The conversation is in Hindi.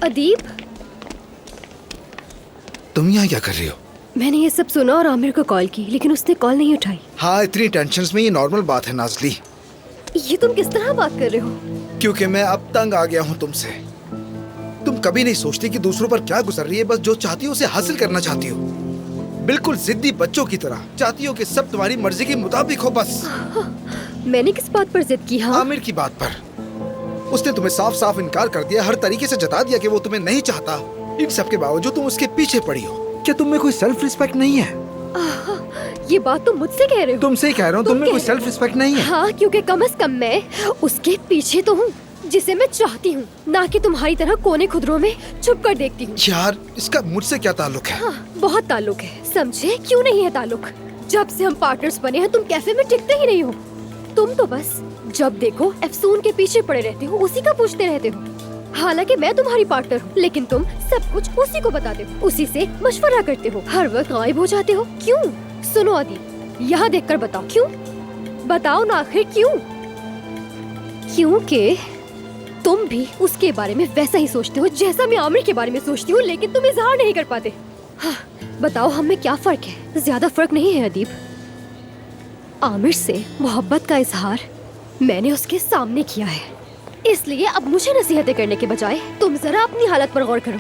अदीब, तुम यहाँ क्या कर रही हो? मैंने ये सब सुना और आमिर को कॉल की, लेकिन उसने कॉल नहीं उठाई। हाँ, इतनी टेंशन्स में ये नॉर्मल बात है नाज़ली। ये तुम किस तरह बात कर रहे हो? क्योंकि मैं अब तंग आ गया हूँ तुमसे। तुम कभी नहीं सोचती कि दूसरों पर क्या गुजर रही है, बस जो चाहती हो उसे हासिल करना चाहती हो। बिल्कुल जिद्दी बच्चों की तरह चाहती हो कि सब तुम्हारी मर्जी के मुताबिक हो बस। मैंने किस बात पर जिद की? हाँ, आमिर की बात पर। उसने तुम्हें साफ साफ इनकार कर दिया, हर तरीके से जता दिया कि वो तुम्हें नहीं चाहता। इन सब के बावजूद तुम उसके पीछे पड़ी हो। क्या तुम में कोई सेल्फ रिस्पेक्ट नहीं है? ये बात तुम मुझसे कह रहे हो? तुमसे ही कह रहा हूँ, तुम में कोई सेल्फ रिस्पेक्ट नहीं है। हाँ, क्योंकि कम से कम मैं उसके पीछे तो हूँ जिसे मैं चाहती हूँ, ना कि तुम्हारी तरह कोने खुदरों में छुप कर देखती हूँ। यार, इसका मुझसे क्या ताल्लुक है? हाँ, बहुत ताल्लुक है। समझे? क्यों नहीं है ताल्लुक? जब से हम पार्टनर्स बने हैं तुम कैफे में टिकते ही नहीं हो। तुम तो बस जब देखो अफसून के पीछे पड़े रहते हो, उसी का पूछते रहते हो। हालांकि मैं तुम्हारी पार्टनर हूँ, लेकिन तुम सब कुछ उसी को बताते हो, उसी से मशवरा करते हो, हर वक्त गायब हो जाते हो। क्यों? सुनो अदीब, यहाँ देखकर बताओ क्यों? बताओ ना आखिर क्यों? क्योंकि तुम भी उसके बारे में वैसा ही सोचते हो जैसा मैं आमिर के बारे में सोचती हूँ, लेकिन तुम इजहार नहीं कर पाते। हाँ, बताओ हम में क्या फर्क है? ज्यादा फर्क नहीं है अदीब। आमिर से मोहब्बत का इजहार मैंने उसके सामने किया है, इसलिए अब मुझे नसीहतें करने के बजाय तुम जरा अपनी हालत पर गौर करो।